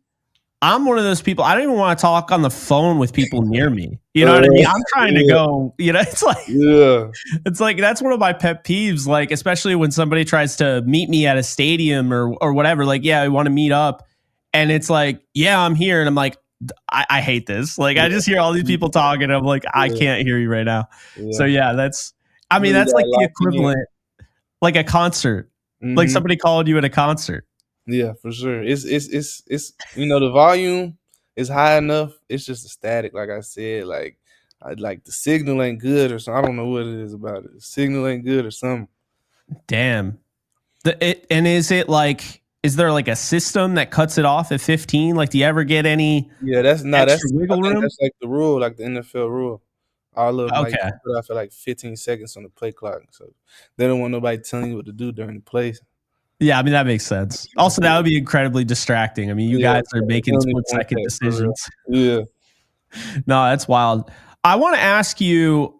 I'm one of those people. I don't even want to talk on the phone with people near me. You know what I mean? Uh, I'm trying to yeah, go. It's like yeah, that's one of my pet peeves. Like, especially when somebody tries to meet me at a stadium or whatever. Like, yeah, I want to meet up, and it's like, yeah, I'm here, and I'm like, I hate this. Like, I yeah, just hear all these people talking. And I'm like, I yeah, can't hear you right now. So yeah. yeah, that's. I You mean, really that's like gotta the lock in. equivalent, like a concert, like Mhm. somebody called you at a concert. Yeah, for sure. It's the volume is high enough. It's just a static, like I said. Like the signal ain't good or something. I don't know what it is about it. The signal ain't good or something. Damn. And is it like, is there like a system that cuts it off at 15? Like, do you ever get any Yeah, that's no, extra that's I wiggle think room? that's like the rule, like the NFL rule. All of them like Okay. put off at like 15 seconds on the play clock. So they don't want nobody telling you what to do during the play. Yeah, I mean, that makes sense. Also, that would be incredibly distracting. I mean, you Yeah, guys are they making don't even split want second that for real. decisions. Yeah. No, that's wild. I want to ask you,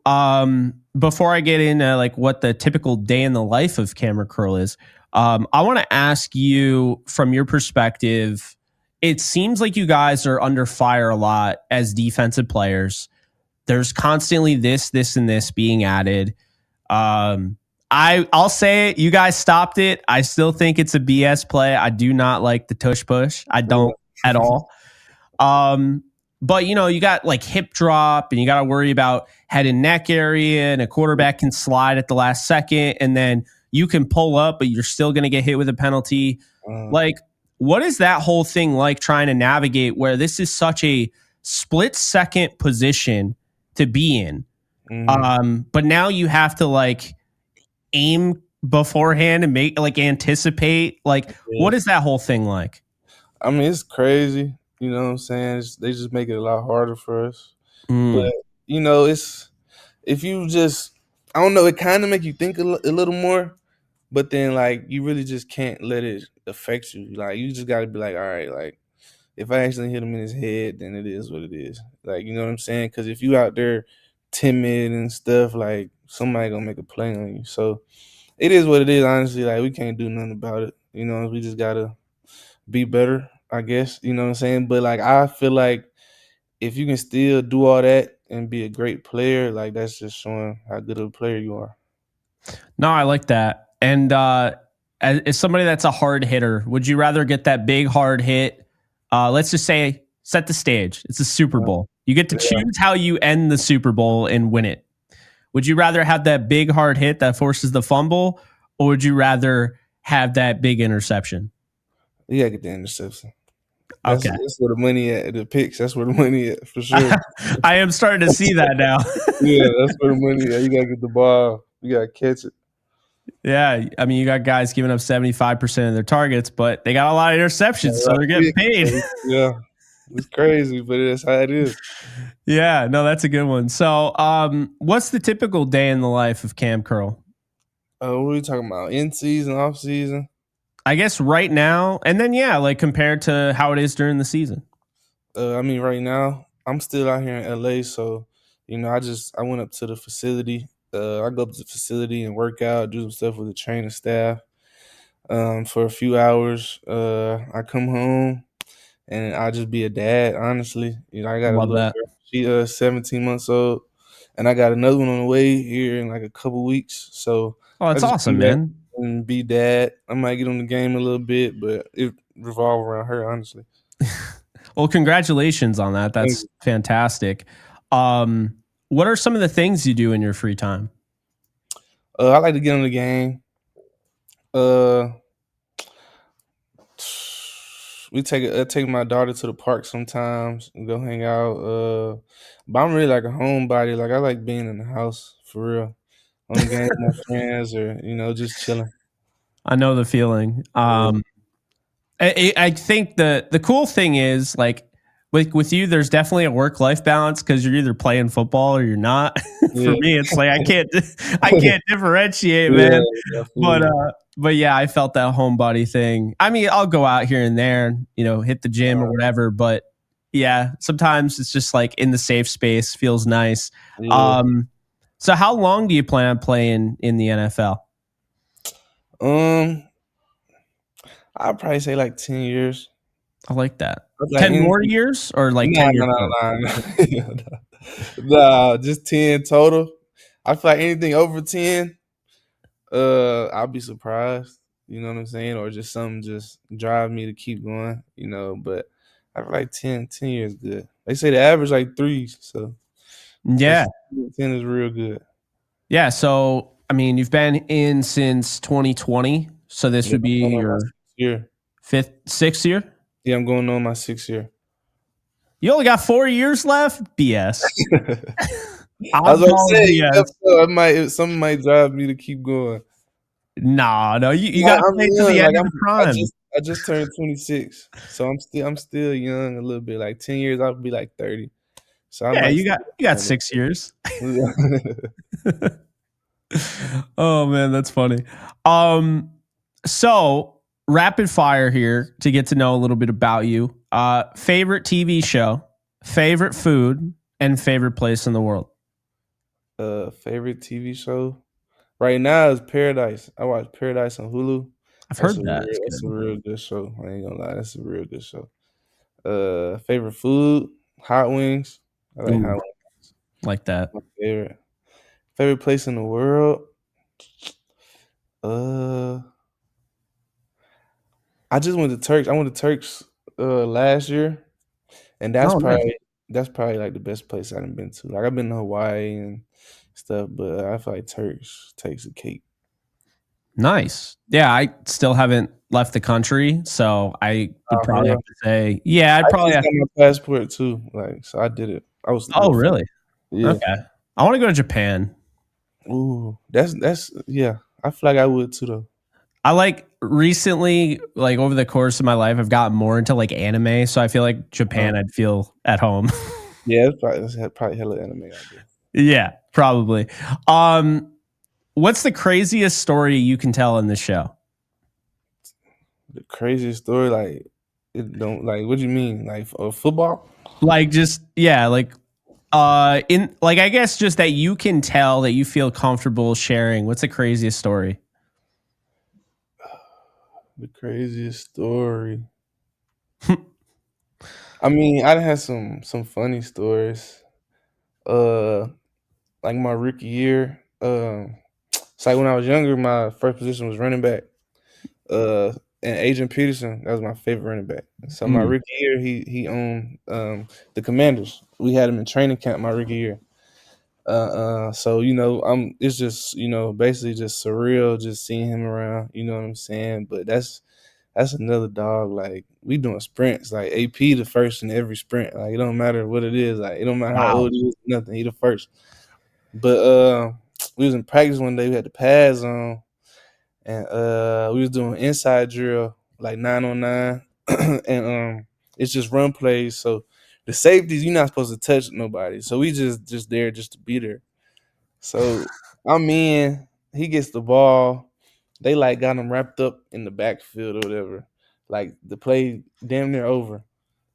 before I get into like what the typical day in the life of Camera Curl is, I want to ask you from your perspective. It seems like you guys are under fire a lot as defensive players. There's constantly this, and this being added. Um, I'll say it. You guys stopped it. I still think it's a BS play. I do not like the tush push. I Yeah. don't at all. Um, but you got like hip drop, and you got to worry about head and neck area, and a quarterback can slide at the last second, and then you can pull up, but you're still going to get hit with a penalty. Uh, Like, what is that whole thing like trying to navigate where this is such a split second position to be in? mhm. But now you have to like aim beforehand and make like anticipate. Like, Yeah. what is that whole thing like? I mean, it's crazy. You know what I'm saying? They just make it a lot harder for us. But Mm, it's if you just I don't know, it kind of make you think a little more, but then like you really just can't let it affect you. Like you just got to be like, all right, like if I actually hit him in his head, then it is what it is. Like you know what I'm saying? Because if you out there timid and stuff, like somebody gonna make a play on you. So it is what it is. Honestly, like we can't do nothing about it. We just gotta be better, I guess. You know what I'm saying? But like I feel like if you can still do all that and be a great player, like that's just showing how good of a player you are. no, I like that. And as somebody that's a hard hitter, would you rather get that big hard hit? Let's just say set the stage. It's a Super Uh, Bowl. You get to yeah. choose how you end the Super Bowl and win it. Would you rather have that big hard hit that forces the fumble, or would you rather have that big interception? You gotta get the interception. That's Okay. that's where the money at. The picks. That's where the money at for sure. I am starting to see that now. Yeah, that's where the money at. You gotta get the ball. You gotta catch it. Yeah, I mean, you got guys giving up 75% of their targets, but they got a lot of interceptions, so they're getting paid. Yeah, it's crazy, but it's how it is. Yeah, no, that's a good one. So, what's the typical day in the life of Kam Curl? What are we talking about? In season, off season? I guess right now, and then yeah, like compared to how it is during the season. I mean, right now I'm still out here in LA, so I went up to the facility. I go up to the facility and work out, do some stuff with the training staff for a few hours. I come home and I just be a dad. Honestly, I got a Love little that. girl. She 17 months old, and I got another one on the way here in like a couple weeks. So Oh, I that's just awesome, come back man. and be dad. I might get on the game a little bit, but it revolve around her. Honestly, Well, congratulations on that. thank That's you. fantastic. Um, what are some of the things you do in your free time? I like to get on the game. Uh, I take my daughter to the park sometimes and go hang out. But I'm really like a homebody. Like I like being in the house for real, on the game with my friends or just chilling. I know the feeling. Yeah, I think the cool thing is like with you, there's definitely a work life balance because you're either playing football or you're not. For yeah, me, it's like I can't differentiate, yeah. man. I feel But you. but yeah, I felt that homebody thing. I mean, I'll go out here and there, hit the gym or Uh, whatever. But yeah, sometimes it's just like in the safe space feels nice. yeah. Um, so how long do you plan on playing in the NFL? Um, I'd probably say like 10 years. I like that. Like 10 more anything. years or like No, 10 years no, no, total? no, no. Nah, just 10 total. I feel like anything over 10. I'll be surprised. You know what I'm saying? Or just something just drive me to keep going. But I feel like 10 years good. They say the average like 3, so Yeah. that's 10 is real good. Yeah. So, I mean, you've been in since 2020. So this Yeah, would I'm be going on my your 6th year. fifth, sixth year. Yeah, I'm going on my 6th year. You only got 4 years left? BS. I was I'm about to calling say, you never BS. know. Something might drive me to keep going. Nah, no, you Nah, got to I'm play to young. the Like end of the prime. I just turned 26, so I'm still young a little bit. Like 10 years, I'll be like 30. So I Yeah, might still you got be 6 years. playing. Oh man, that's funny. Um, so rapid fire here to get to know a little bit about you. Favorite TV show, favorite food, and favorite place in the world. Favorite TV show right now is Paradise. I watch Paradise on Hulu. I've heard that. It's That's a good. real good show. I ain't gonna lie, that's a real good show. Favorite food, hot wings. I like hot Ooh, wings. like that. My favorite. Favorite place in the world. Uh, I just went to Turks. I went to Turks last year, and Oh, nice. that's probably like the best place I've been to. Like I've been to Hawaii and stuff, but I feel like Turks takes a cake. Nice. Yeah, I still haven't left the country, so I would For probably have real. to say, yeah, I'd I probably just have. got my passport too. Like, so I did it. I was a Oh, little fat. really? Yeah. Okay. I want to go to Japan. Ooh, that's yeah. I feel like I would too though. I like recently, like over the course of my life, I've gotten more into like anime, so I feel like Uh, Japan, I'd feel at home. yeah, probably hella anime out there. Yeah, probably. Um, what's the craziest story you can tell in this show? The craziest story, like it don't like. What do you mean, like football? Like just yeah, like in like I guess just that you can tell that you feel comfortable sharing. What's the craziest story? The craziest story. I mean, I had some funny stories. Uh, like my rookie year. It's like when I was younger, my first position was running back. Uh, and Adrian Peterson, that was my favorite running back. So my Mm, rookie year, he owned the Commanders. We had him in training camp my rookie year. So it's just basically just surreal just seeing him around. You know what I'm saying? But that's another dog. Like we doing sprints. Like AP the first in every sprint. Like it don't matter what it is. Like it don't matter how wow. old he is. Nothing. He the first. But we was in practice one day. We had the pads on, and we was doing inside drill like 9 on 9, and it's just run plays. So the safeties, you're not supposed to touch nobody. So we just there just to be there. So I'm in. He gets the ball. They like got him wrapped up in the backfield or whatever. Like the play damn near over.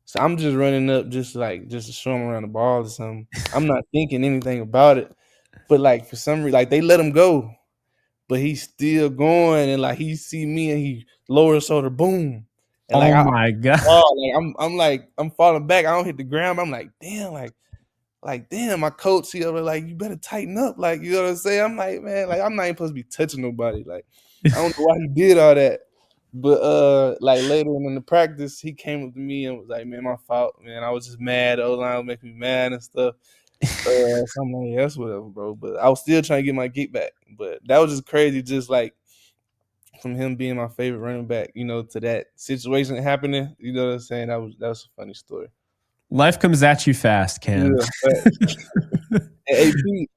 So I'm just running up just to show him around the ball or something. I'm not thinking anything about it. But like for some reason, like they let him go, but he's still going, and like he see me and he lower his shoulder, boom, and like Oh I my god. fall, like I'm like I'm falling back. I don't hit the ground. But I'm like damn, my coach he over like you better tighten up, like you know what I'm saying. I'm like man, like I'm not even supposed to be touching nobody. Like I don't know why he did all that. But like later in the practice, he came up to me and was like, "Man, my fault, man. I was just mad. O line was making me mad and stuff." So I'm like, yeah, that's whatever, bro. But I was still trying to get my get back. But that was just crazy, just like from him being my favorite running back, to that situation happening. You know what I'm saying? That was a funny story. Life comes at you fast, Cam. Yeah, facts. And AP,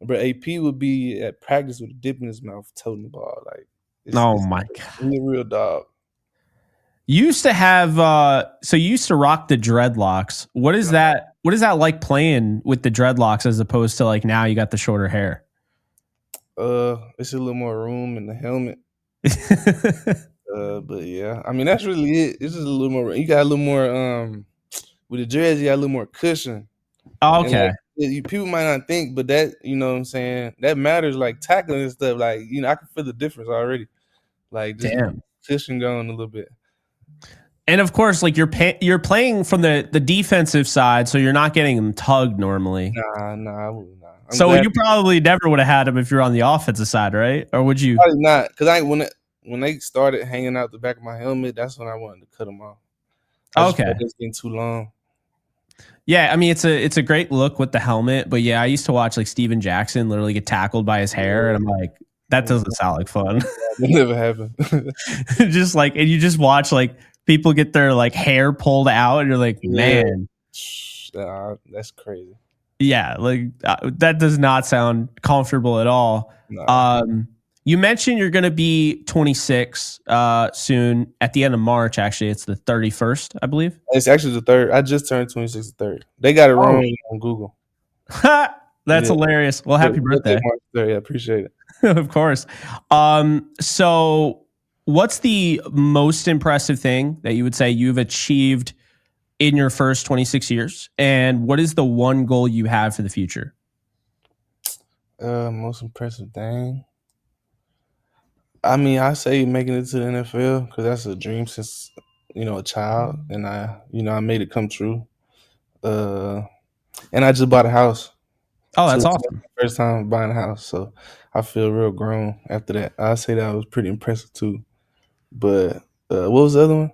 bro, AP would be at practice with a dip in his mouth, toting the ball. Like Oh it's my god. he a real dog. You used to have so you used to rock the dreadlocks. What is that like playing with the dreadlocks as opposed to like now you got the shorter hair? It's a little more room in the helmet. But yeah, I mean that's really it. It's just a little more. You got a little more. With the dreads, you got a little more cushion, and Okay. like people might not think, but that what I'm saying, that matters. Like tackling and stuff. Like I can feel the difference already. Like just Damn. cushion going a little bit. And of course, like you're playing from the defensive side, so you're not getting them tugged normally. Nah, I wouldn't. Nah. I'm So glad. you probably never would have had them if you're on the offensive side, right? Or would you? Probably not, because when they started hanging out the back of my helmet, that's when I wanted to cut them off. I just felt Okay. like it's getting too long. Yeah, I mean it's a great look with the helmet, but yeah, I used to watch like Steven Jackson literally get tackled by his hair, and I'm like, that doesn't sound like fun. It never happened. Just like, and you just watch like people get their like hair pulled out, and you're like, Yeah, man, that's crazy. yeah, like that does not sound comfortable at all. Nah, You mentioned you're going to be 26 soon at the end of March. Actually, it's the 31st, I believe. it's actually the third. I just turned 26 the third. They got it Oh, wrong on Google. that's Yeah, hilarious. Well, happy we'll take birthday. March 3rd. Yeah, appreciate it. Of course. So what's the most impressive thing that you would say you've achieved in your first 26 years? And what is the one goal you have for the future? Most impressive thing. I mean, I say making it to the NFL because that's a dream since a child, and I made it come true. Uh, and I just bought a house. Oh, So that's it's my awesome. first time buying a house, so I feel real grown after that. I say that was pretty impressive too. But what was the other one?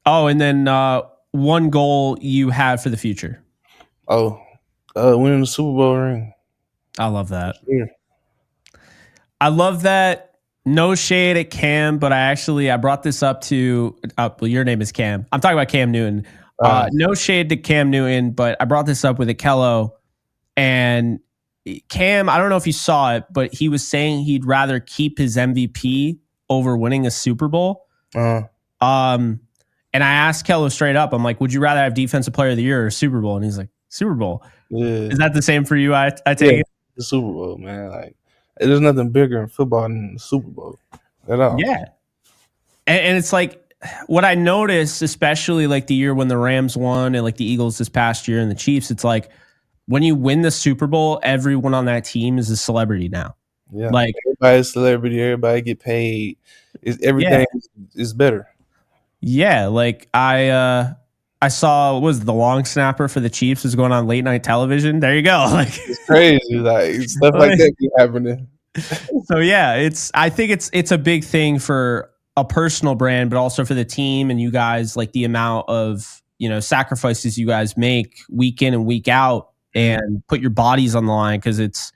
Oh, and then one goal you have for the future. Oh, winning the Super Bowl ring. I love that. Yeah. I love that. No shade at Cam, but I brought this up to well, your name is Cam. I'm talking about Cam Newton. No shade to Cam Newton, but I brought this up with Akello, and Cam, I don't know if you saw it, but he was saying he'd rather keep his MVP over winning a Super Bowl. uh, Um, and I asked Kello straight up, I'm like, would you rather have Defensive Player of the Year or Super Bowl? And he's like, Super Bowl. yeah, Is that the same for you? I yeah. take it. The Super Bowl, man. Like, there's nothing bigger in football than the Super Bowl at all. Yeah. And it's like what I noticed, especially like the year when the Rams won and like the Eagles this past year and the Chiefs, it's like when you win the Super Bowl, everyone on that team is a celebrity now. Yeah, Like, everybody's a celebrity. Everybody get paid. yeah, Everything is better. yeah. Like I saw what was it, the long snapper for the Chiefs was going on late night television. There you go. Like, It's crazy, like stuff like that be happening. so yeah, I think it's a big thing for a personal brand, but also for the team and you guys, like the amount of, sacrifices you guys make week in and week out and put your bodies on the line. Cause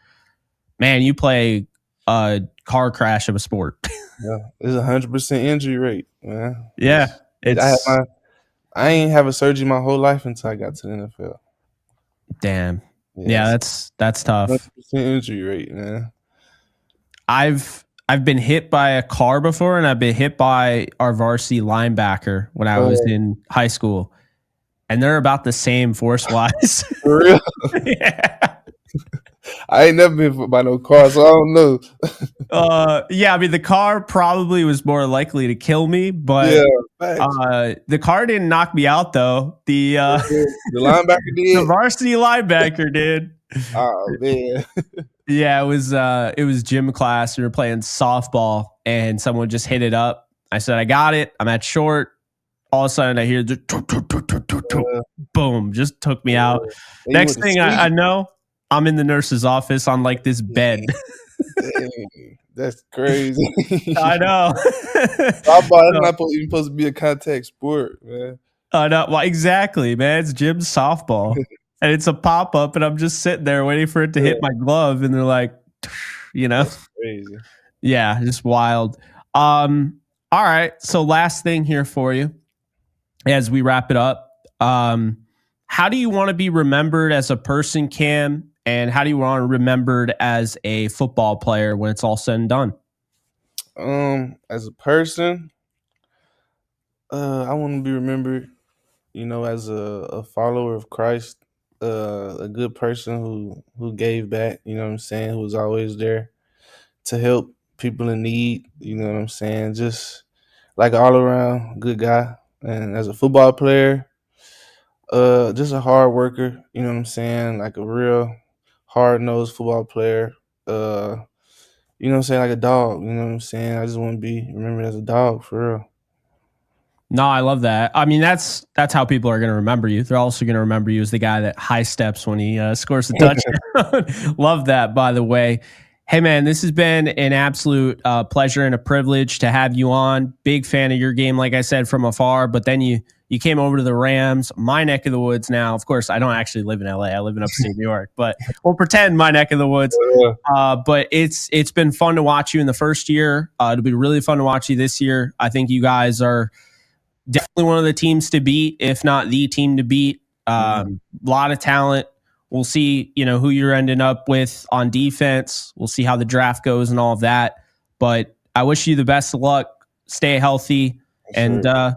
man, you play a car crash of a sport. Yeah, it's 100% injury rate, man. Yeah. I ain't have a surgery my whole life until I got to the NFL. Damn. Yeah, Yes, that's tough. 100% injury rate, man. I've I've been hit by a car before, and I've been hit by our varsity linebacker when I was in high school, and they're about the same force wise. For real? Yeah. I ain't never been hit by no car, so I don't know. Yeah, I mean, the car probably was more likely to kill me, but Yeah, facts. the car didn't knock me out though. The linebacker The did? varsity linebacker did. Oh, man. Yeah, it was gym class. We were playing softball, and someone just hit it up. I said, "I got it. I'm at short." All of a sudden, I hear the Uh, boom, just took me out. and you Next went to thing I sleep. know, I'm in the nurse's office on like this bed. Dang, that's crazy. I know. Softball, that's So, not even supposed to be a contact sport, man. I know. Well, exactly, man. It's gym softball, and it's a pop up, and I'm just sitting there waiting for it to hit Yeah, my glove, and they're like, you know, that's crazy. yeah, just wild. All right. So last thing here for you as we wrap it up. How do you want to be remembered as a person, Cam? And how do you want to be remembered as a football player when it's all said and done? As a person, I want to be remembered, as a follower of Christ, a good person who gave back. You know what I'm saying? Who was always there to help people in need. You know what I'm saying? Just like an all around good guy. And as a football player, just a hard worker. You know what I'm saying? Like a real hard nosed football player. Uh, you know what I'm saying? Like a dog. You know what I'm saying? I just want to be remembered as a dog for real. No, I love that. I mean, that's how people are going to remember you. They're also going to remember you as the guy that high steps when he scores a touchdown. Love that, by the way. Hey, man, this has been an absolute pleasure and a privilege to have you on. Big fan of your game, like I said, from afar. But then you came over to the Rams, my neck of the woods. Now, of course, I don't actually live in LA. I live in upstate New York, but we'll pretend my neck of the woods. But it's been fun to watch you in the first year. It'll be really fun to watch you this year. I think you guys are definitely one of the teams to beat, if not the team to beat. Lot of talent. We'll see, who you're ending up with on defense. We'll see how the draft goes and all of that. But I wish you the best of luck. Stay healthy, and Sure.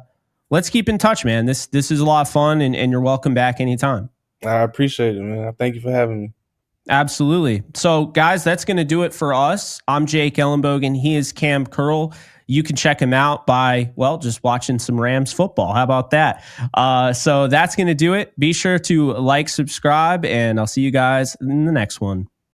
let's keep in touch, man. This is a lot of fun, and you're welcome back anytime. I appreciate it, man. Thank you for having me. Absolutely. So, guys, that's going to do it for us. I'm Jake Ellenbogen. He is Kam Curl. You can check him out by, just watching some Rams football. How about that? So that's going to do it. Be sure to like, subscribe, and I'll see you guys in the next one.